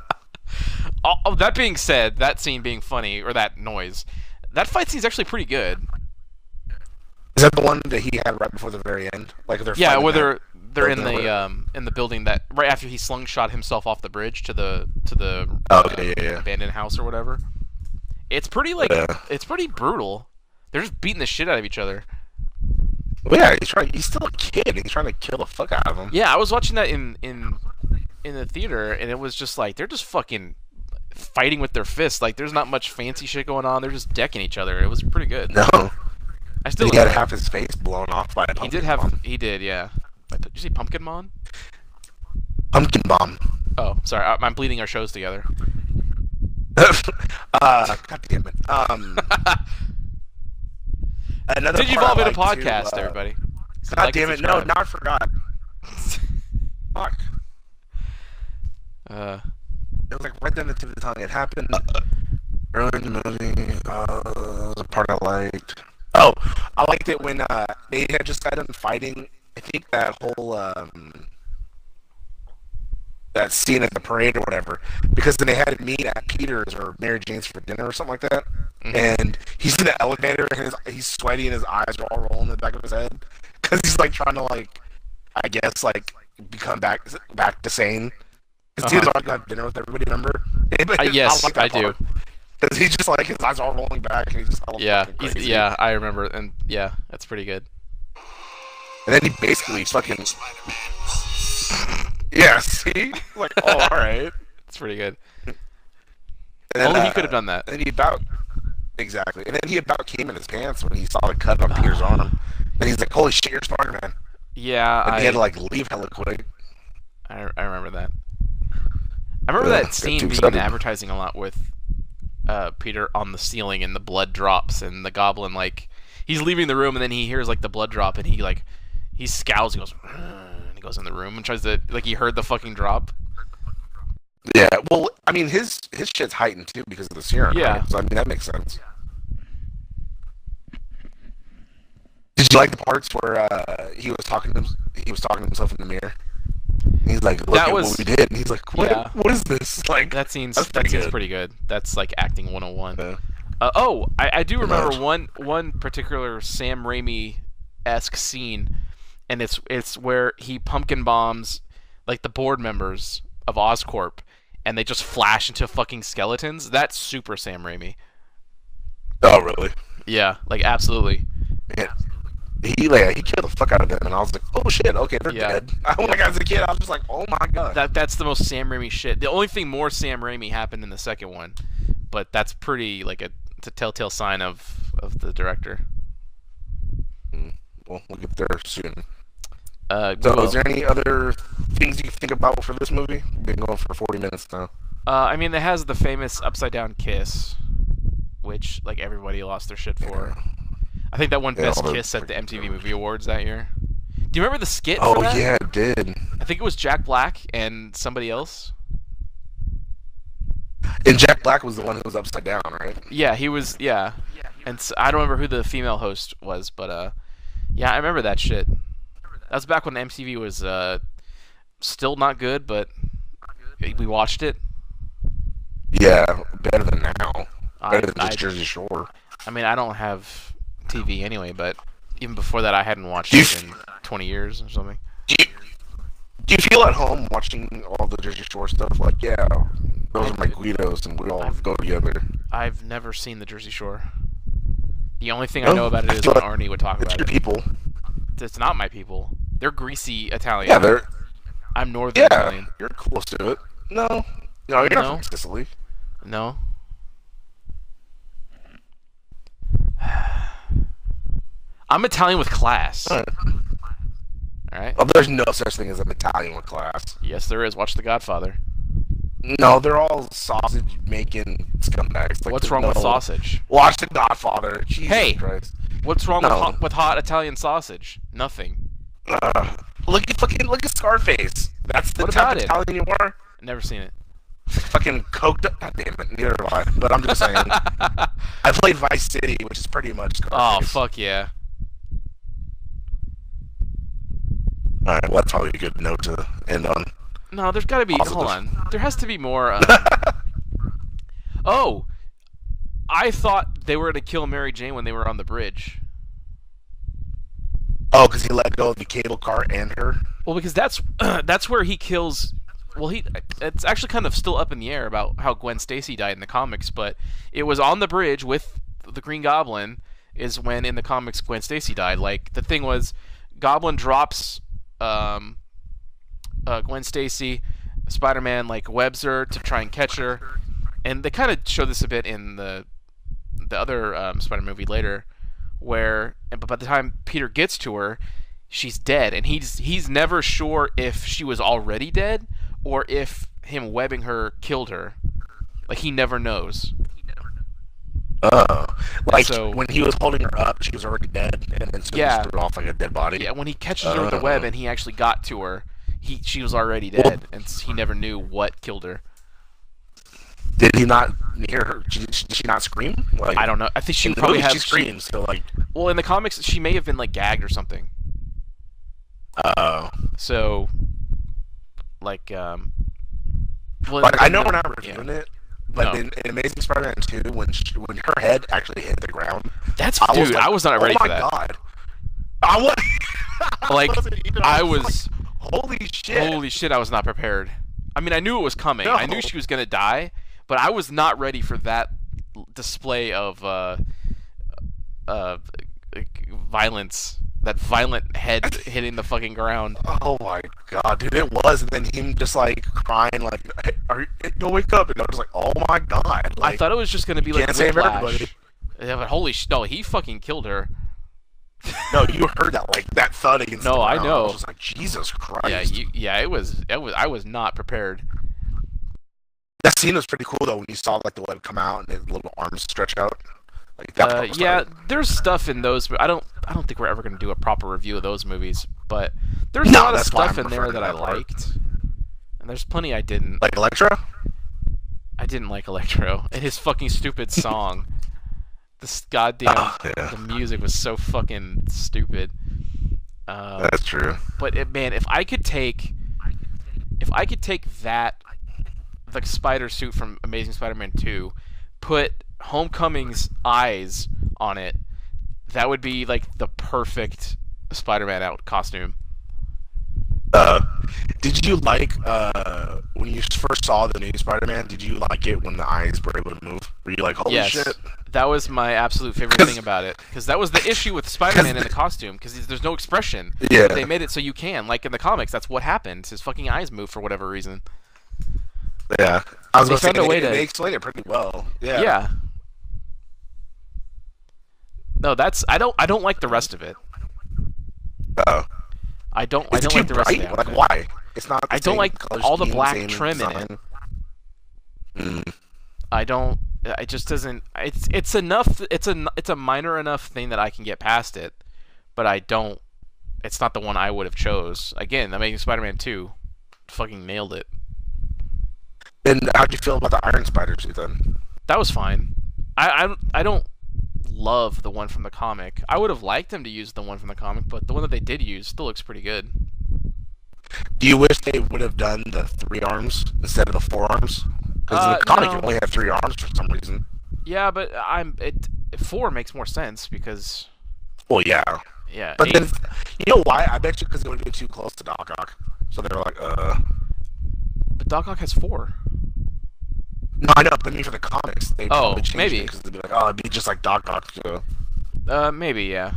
Oh, that being said, that scene being funny or that noise, that fight scene's actually pretty good. is that the one that he had right before the very end? Like they're Yeah, fighting where that they're building or whatever? in the building that right after he slungshot himself off the bridge to the Oh, okay, yeah, yeah. abandoned house or whatever. It's pretty like Yeah. it's pretty brutal. They're just beating the shit out of each other. Well, yeah, he's still a kid. He's trying to kill the fuck out of him. Yeah, I was watching that in the theater, and it was just like they're just fucking fighting with their fists. Like there's not much fancy shit going on. They're just decking each other. It was pretty good. No. I still He had enjoy it. half his face blown off by a He did pumpkin have bomb. he did yeah. Did you say Pumpkin Mon? Pumpkin bomb. Oh, sorry. I'm bleeding our shows together. God damn it. Another Did you part evolve I in a liked too, podcast, everybody? So God like and damn it. No, subscribe. now I forgot. Fuck. Uh, It was like right down the tip of the tongue. It happened early in the movie. It was a part I liked. Oh, I liked it when they had just got done fighting. I think that whole that scene at the parade or whatever, because then they had to meet at Peter's or Mary Jane's for dinner or something like that. mhm. And he's in the elevator and he's sweaty and his eyes are all rolling in the back of his head because he's like trying to like, I guess like become back to sane. Because he was already got dinner with everybody. Remember? Yes, like that I do. part. Because he's just like his eyes are all rolling back and he's just all Yeah, fucking crazy. yeah, I remember, and yeah, that's pretty good. And then he basically fucking yeah. See, like oh all right. It's pretty good. And then, Only he could have done that. And he about exactly. And then he about came in his pants when he saw the cut on Peter's arm. And he's like, "Holy shit, you're Spider-Man!" Yeah, And he had to like leave hella quick. I remember that. I remember Yeah, that scene too being in excited. advertising a lot with Peter on the ceiling and the blood drops and the goblin like he's leaving the room and then he hears like the blood drop and he scowls, he goes and he goes in the room and tries to like he heard the fucking drop. Yeah, well, I mean, his shit's heightened too because of the serum. Yeah. Right? So I mean, that makes sense. Did you like the parts where he was talking to himself in the mirror? He's like, "Look That at was- what we did." And he's like, "What? Yeah. What is this?" Like That scene's That's pretty good. pretty good. That's like acting 101. Yeah. I do remember much. one particular Sam Raimi esque scene, and it's where he pumpkin bombs like the board members of Oscorp, and they just flash into fucking skeletons. That's super Sam Raimi. Oh, really? Yeah, like absolutely. Man, he killed the fuck out of them, and I was like, oh shit, okay, they're Yeah. dead. When I got as a kid, I was just like, oh my god. That's the most Sam Raimi shit. The only thing more Sam Raimi happened in the second one, but that's pretty like it's a telltale sign of the director. Well, we'll get there soon. So, Well, is there any other things you think about for this movie? We've been going for 40 minutes now. I mean, it has the famous upside down kiss, which like everybody lost their shit for. Yeah. I think that won Yeah, Best all the Kiss at the freaking MTV Movie Awards that year. Do you remember the skit for Oh that? yeah, it did. I think it was Jack Black and somebody else. And Jack Black was the one who was upside down, right? Yeah, he was. Yeah, and I don't remember who the female host was, but yeah, I remember that shit. That was back when MTV was still not good, but we watched it. Yeah, better than now. Better than I just Jersey Shore. I mean, I don't have TV anyway, but even before that, I hadn't watched Do you it in 20 years or something. Do you, do you feel at home watching all the Jersey Shore stuff? Like, yeah, those are my Guidos, and we all go together. I've never seen the Jersey Shore. The only thing I Oh, know about it I is feel when like Arnie would talk It's about your it. people. It's not my people. They're greasy Italian. Yeah, they're I'm Northern yeah. Italian. You're close to it. No, you're No. not from Sicily. No. I'm Italian with class. All right. Alright? Well, there's no such thing as an Italian with class. Yes, there is. Watch The Godfather. No, they're all sausage making scumbags. Like, What's there's wrong with no- sausage? Watch The Godfather. Jesus Hey! Christ. What's wrong No. with hot Italian sausage? Nothing. Look at Scarface. That's the What type about of it? Italian you are. Never seen it. Fucking coked up. God damn it. Neither have I. But I'm just saying. I played Vice City, which is pretty much Oh, Scarface. fuck yeah. Alright, well, that's probably a good note to end on. No, there's gotta be. Positive. Hold on. There has to be more. Oh! I thought they were gonna kill Mary Jane when they were on the bridge. Oh, because he let go of the cable car and her? Well, because that's where he kills. Well, it's actually kind of still up in the air about how Gwen Stacy died in the comics, but it was on the bridge with the Green Goblin is when in the comics Gwen Stacy died. Like the thing was, Goblin drops Gwen Stacy, Spider-Man like webs her to try and catch her, and they kind of show this a bit in the other Spider movie later, but by the time Peter gets to her, she's dead, and he's never sure if she was already dead or if him webbing her killed her. Like he never knows. Oh. Like, so- when he was holding her up, she was already dead, and then so Yeah. just threw off like a dead body. Yeah, when he catches her with the web and he actually got to her, she was already dead, and he never knew what killed her. Did he not hear her? Did she not scream? Like, I don't know. I think she in the probably movie, had. she screams, so like, Well, in the comics, she may have been like gagged or something. oh. So, like, well, Like, I know in we're the- not reviewing it, but No. in Amazing Spider-Man 2, when her head actually hit the ground, That's I was dude. like, I was not ready oh for my that. God. I was Like, wasn't either. I was was. like, holy shit. Holy shit! I was not prepared. I mean, I knew it was coming. No. I knew she was gonna die, but I was not ready for that display of violence. That violent head hitting the fucking ground. Oh my God, dude, it was. And then him just like crying, like, hey, don't wake up. And I was like, oh my God. Like, I thought it was just gonna be like can't save whiplash. everybody. Yeah, but holy no, he fucking killed her. no, you heard that, like, that thud against No, the I ground. know. I was just like, Jesus Christ. Yeah, it was. I was not prepared. That scene was pretty cool, though, when you saw, like, the web come out and his little arms stretch out. Like, that part was Yeah, tight. there's stuff in those. I don't think we're ever gonna do a proper review of those movies. But there's a No, lot of that's why stuff I'm in there referring that to I that part. liked, and there's plenty I didn't. Like Electra? I didn't like Electro and his fucking stupid song. This goddamn Oh, yeah. the music was so fucking stupid. That's true. But man, if I could take that the spider suit from Amazing Spider-Man 2, put Homecoming's eyes on it, that would be like the perfect Spider-Man out costume. Did you like when you first saw the new Spider-Man? Did you like it when the eyes were able to move? Were you like, holy shit? Yes, that was my absolute favorite thing Because, about it. Because that was the issue with because, Spider-Man in the costume. Because there's no expression, but they yeah, made it so you can. Like in the comics, that's what happens. His fucking eyes move for whatever reason. yeah. I was They gonna say found a way they to. explained it pretty well. Yeah. Yeah. No, that's I don't like the rest of it. Uh, I is it don't too like the rest of bright? the Like, outfit. why? It's not the I don't same like color all the scheme, black same trim in it. design. Mm. I don't. It just doesn't. It's enough. It's a minor enough thing that I can get past it, but I don't. It's not the one I would have chose. Again, Amazing Spider-Man 2, fucking nailed it. And how'd you feel about the Iron Spider suit then? That was fine. I don't love the one from the comic. I would have liked them to use the one from the comic, but the one that they did use still looks pretty good. Do you wish they would have done the 3 arms instead of the 4 arms? Because in the comic, you No. only have 3 arms for some reason. Yeah, but I'm it. 4 makes more sense because Well, yeah. yeah, But 8. then, you know why? I bet you because it would have been too close to Doc Ock. So they were like, But Doc Ock has 4. No, I know, but I mean for the comics, they Oh, probably changed it maybe. because they'd be like, oh, it'd be just like Doc Ock. So. Maybe yeah.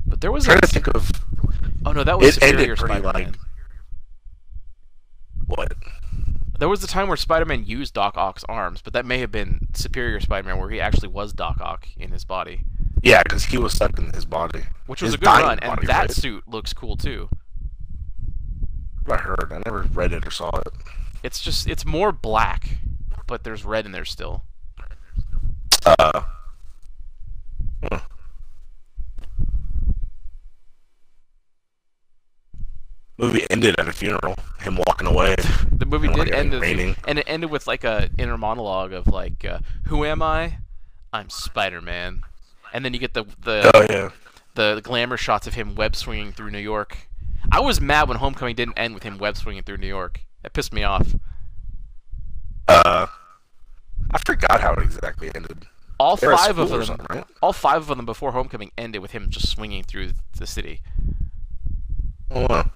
But there I'm was trying a. to think of. Oh no, that was It ended Superior pretty Spider-Man. like. What? There was a time where Spider-Man used Doc Ock's arms, but that may have been Superior Spider-Man, where he actually was Doc Ock in his body, Yeah, because he was stuck in his body. which was His a good dying run. And body, that right? suit looks cool too. I heard. I never read it or saw it. It's more black, but there's red in there still. Uh. Huh. Movie ended at a funeral. Him walking away. The movie And did like end, raining. and it ended with like a inner monologue of like, "Who am I? I'm Spider-Man." And then you get Oh yeah. the glamour shots of him web swinging through New York. I was mad when Homecoming didn't end with him web swinging through New York. That pissed me off. Uh. I forgot how it exactly ended. All They were at five of school or them, something, right? all 5 of them before Homecoming ended with him just swinging through the city. Oh, wow.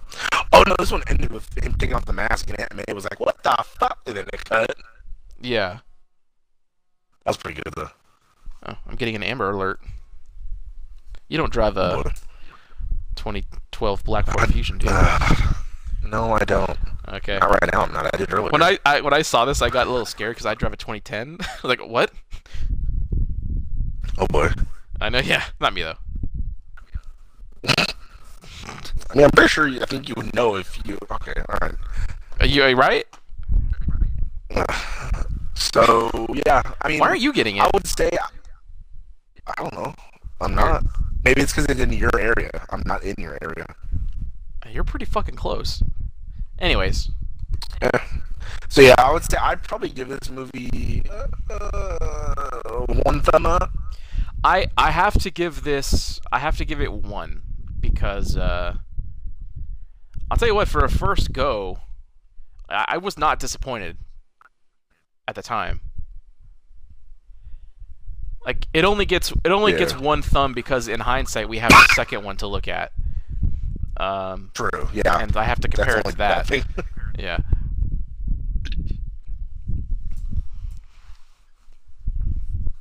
Oh no, this one ended with him taking off the mask and Aunt May was like, "What the fuck?" And then it cut. That Yeah. was pretty good though. Oh, I'm getting an Amber Alert. You don't drive a Boy. 2012 Black Ford Fusion, do you? No, I don't. Okay. Not right now. I'm not. I did earlier. When when I saw this, I got a little scared because I drive a 2010. I was like, what? Oh boy. I know, yeah, not me though. I mean, I'm pretty sure. I think you would know if you. Okay. All right. Are you right? So yeah. I mean, Why aren't you getting I it? would say. I don't know. I'm not. Maybe it's because it's in your area. I'm not in your area. You're pretty fucking close. Anyways, Yeah. So yeah, I would say I'd probably give this movie 1 thumb up. I have to give this. I have to give it 1 because I'll tell you what. For a first go, I was not disappointed at the time. Like it only gets Yeah. 1 thumb because in hindsight we have a second one to look at. True. Yeah. And I have to That's compare it only to bad that. thing. Yeah.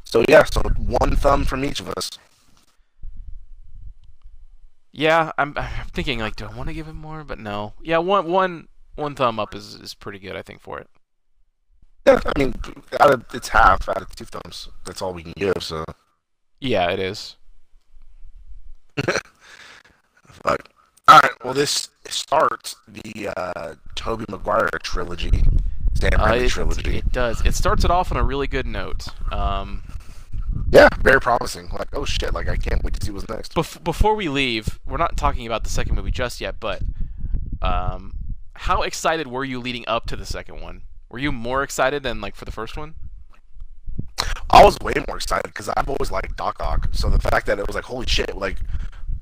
So yeah. So 1 thumb from each of us. Yeah, I'm thinking like, do I want to give it more? But no. Yeah, one thumb up is pretty good, I think, for it. Yeah. I mean, it's half out of 2 thumbs. That's all we can give. So. Yeah, it is. Fuck. All right. Well, this starts the Tobey Maguire trilogy, Sam Raimi trilogy. It does. It starts it off on a really good note. Yeah, very promising. Like, oh shit! Like, I can't wait to see what's next. Before we leave, we're not talking about the second movie just yet, but how excited were you leading up to the second one? Were you more excited than like for the first one? I was way more excited because I've always liked Doc Ock. So the fact that it was like, holy shit! Like,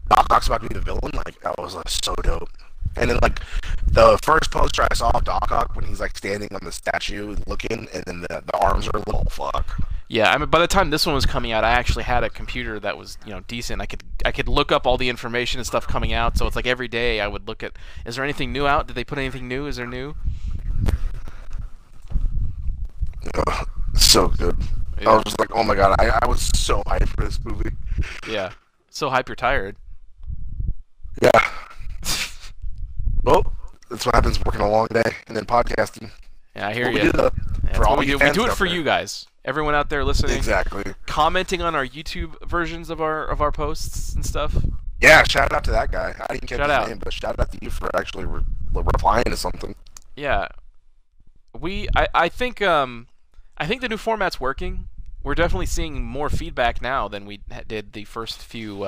Doc Ock's about to be the villain. Like, that was so dope. And then like the first poster I saw of Doc Ock when he's like standing on the statue looking, and then the arms are little fuck. Yeah, I mean, by the time this one was coming out, I actually had a computer that was, decent. I could look up all the information and stuff coming out. So it's like every day I would look at, is there anything new out? Did they put anything new? Is there new? So good. I Yeah, was just like, oh my god, I was so hyped for this movie. yeah. So hype, you're tired. Yeah. Well, that's what happens working a long day and then podcasting. Yeah, I hear What we you. do though, That's for what all we you do. We fans do it out for there. you guys. Everyone out there listening, Exactly. commenting on our YouTube versions of our posts and stuff. Yeah, shout out to that guy. I didn't catch Shout his out. name, but shout out to you for actually replying to something. Yeah, I think the new format's working. We're definitely seeing more feedback now than we did the first few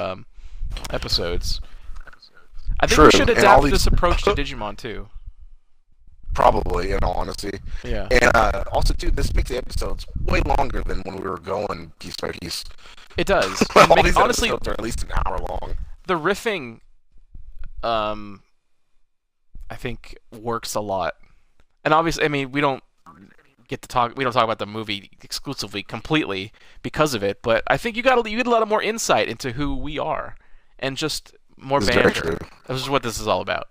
episodes. I think True, we should and adapt all these this approach to Digimon too. probably, in all honesty. Yeah, And also, too, this makes the episodes way longer than when we were going piece by piece. it does. All these Honestly, episodes are at least an hour long. the riffing, I think works a lot. And obviously, I mean, we don't talk about the movie exclusively completely because of it, but I think you get a lot of more insight into who we are and just more This is very banter. true. This is what this is all about.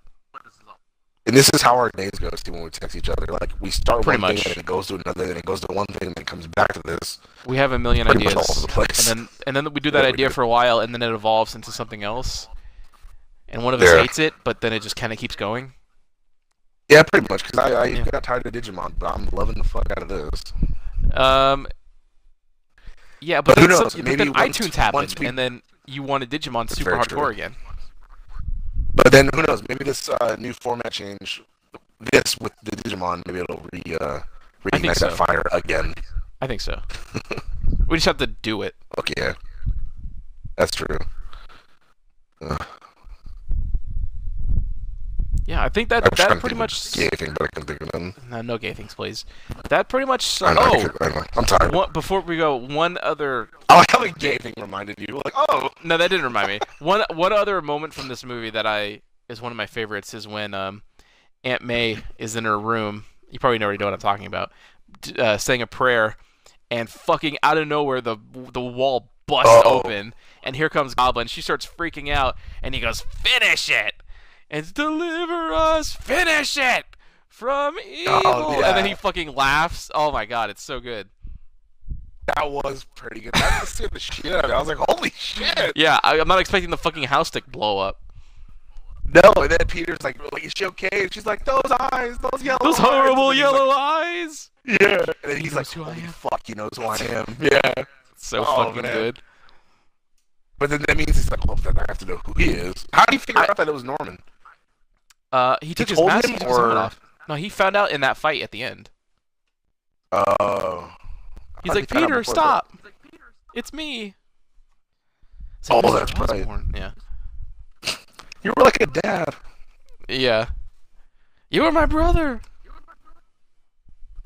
And this is how our days go, too, when we text each other. Like, we start Pretty one much. thing, and it goes to another, and it goes to one thing, and then it comes back to this. We have a million Pretty much ideas, all over the place. and then we do that Yeah, we idea do. for a while, and then it evolves into something else. And one of us Yeah. hates it, but then it just kind of keeps going. Yeah, pretty much, because I Yeah. got tired of Digimon, but I'm loving the fuck out of this. Yeah, But who knows? but Maybe then once- iTunes happened, once we- and then you wanted Digimon That's super very hardcore true. again. But then, who knows? Maybe this new format change, this with the Digimon, maybe it'll reignite so. that fire again. I think so. We just have to do it. Okay, yeah. That's true. Yeah, I think I'm that trying to pretty think much. of gay thing, but I can think of none. No gay things, please. That pretty much. I know, I'm tired. Before we go, one other. I like how the gay thing reminded you. Like, oh, No, that didn't remind me. One other moment from this movie that is one of my favorites is when Aunt May is in her room. You probably already know what I'm talking about. Saying a prayer, and fucking out of nowhere the wall busts open, and here comes Goblin. She starts freaking out, and he goes, "Finish it!" And deliver us, finish it from evil. yeah. And then he fucking laughs. Oh my god, it's so good. that was pretty good. That scared the shit out of me. I was like, holy shit. Yeah, I'm not expecting the fucking house to blow up. No, and then Peter's like, is she okay? And she's like, those eyes, those yellow Those eyes. horrible And he's yellow like, eyes. yeah. And then he's like, knows who I holy am. fuck, he knows who I am. Yeah. So Oh, fucking man. good. But then that means he's like, well, then I have to know who he is. How do you figure out that it was Norman? He took his told mask him, he took his helmet or- off. No, he found out in that fight at the end. Oh. He's like, Peter, stop! It's me. Oh, Mr. that's right. Osborn. Yeah. You were like a dad. Yeah. You were my brother.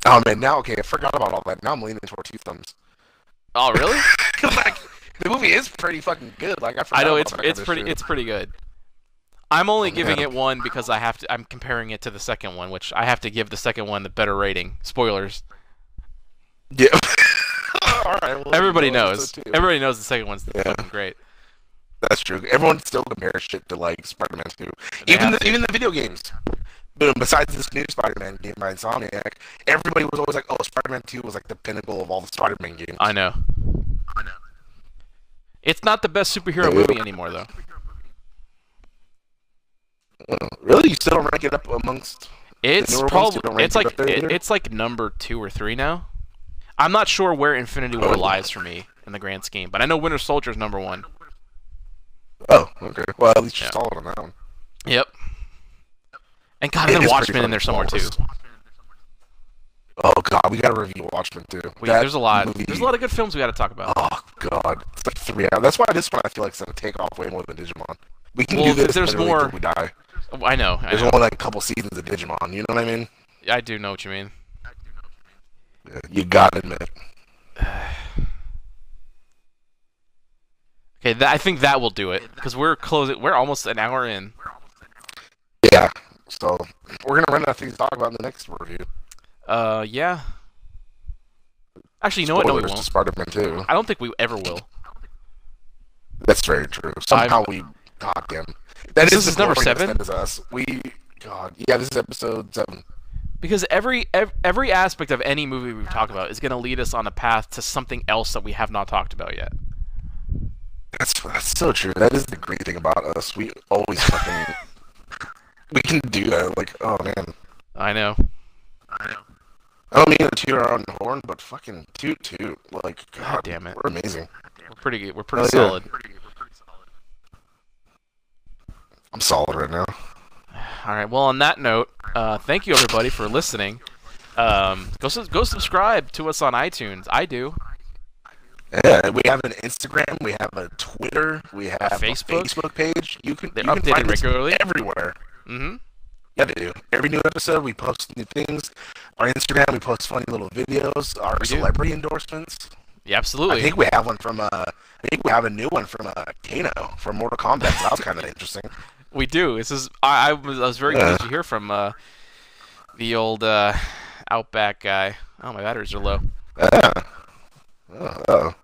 Oh, man, now, okay, I forgot about all that. Now I'm leaning toward Two Thumbs. Oh, really? Like, the movie is pretty fucking good. Like, I forgot I know about that kind of shit. it's pretty good. I'm only Oh, giving man. it one because I'm comparing it to the second one, which I have to give the second one the better rating. Spoilers. Yeah. All right. Well, Everybody well, knows. so too. Everybody knows the second one's Yeah. fucking great. That's true. Everyone still compares shit to like Spider-Man 2. They have to. Even the video games. But besides this new Spider-Man game by Insomniac, everybody was always like, "Oh, Spider-Man 2 was like the pinnacle of all the Spider-Man games." I know. It's not the best superhero Yeah. movie anymore, though. Really, you still don't rank it up amongst? It's newer ones, probably you don't rank it's it like up there either? it's like number 2 or 3 now. I'm not sure where Infinity War Oh. lies for me in the grand scheme, but I know Winter Soldier's number 1. Oh, okay. Well, at least you're Yeah. solid on that one. Yep. And God, It and then is Watchmen pretty in there somewhere too. fucking Oh god, we gotta review Watchmen too. There's a lot. Movie, There's a lot of good films we got to talk about. Oh god, it's like 3 hours. That's why this one I feel like is gonna take off way more than Digimon. We can Well, do this. there's literally more- till we die. I know. There's only like a couple seasons of Digimon. You know what I mean? I do know what you mean. Yeah, you gotta admit. Okay, I think that will do it because we're closing. We're almost an hour in. Yeah. So we're gonna run out of things to talk about in the next review. Yeah. Actually, you know what? No, we Spoilers to won't. Spider-Man 2. I don't think we ever will. That's very true. I'm. Somehow we, god damn. That This is is the number glorious 7. that is us. God, yeah, this is episode 7. Because every aspect of any movie we've talked about is going to lead us on a path to something else that we have not talked about yet. That's so true. That is the great thing about us. We always fucking we can do that. Like, oh man. I know. I don't mean to toot our own horn, but fucking toot toot. Like, God God, damn it. we're amazing. We're pretty good. We're pretty Yeah. solid. I'm solid right now. All right. Well, on that note, thank you everybody for listening. Go subscribe to us on iTunes. I do. Yeah, we have an Instagram, we have a Twitter, we have a Facebook? Facebook page. You can They're you can updated find us regularly. everywhere. Mm-hmm. Yeah, they do. Every new episode, we post new things. Our Instagram, we post funny little videos. Our We do. celebrity endorsements. Yeah, absolutely. I think we have one from. I think we have a new one from Kano from Mortal Kombat. So that was kind of interesting. We do. This is. I was very pleased to hear from the old Outback guy. Oh, my batteries are low. Yeah. Oh.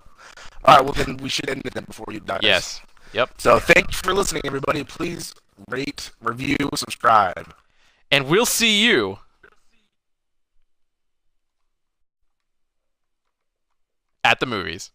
All right. Well, then we should end it then before you die. Yes. Yep. So thanks for listening, everybody. Please rate, review, subscribe. And we'll see you at the movies.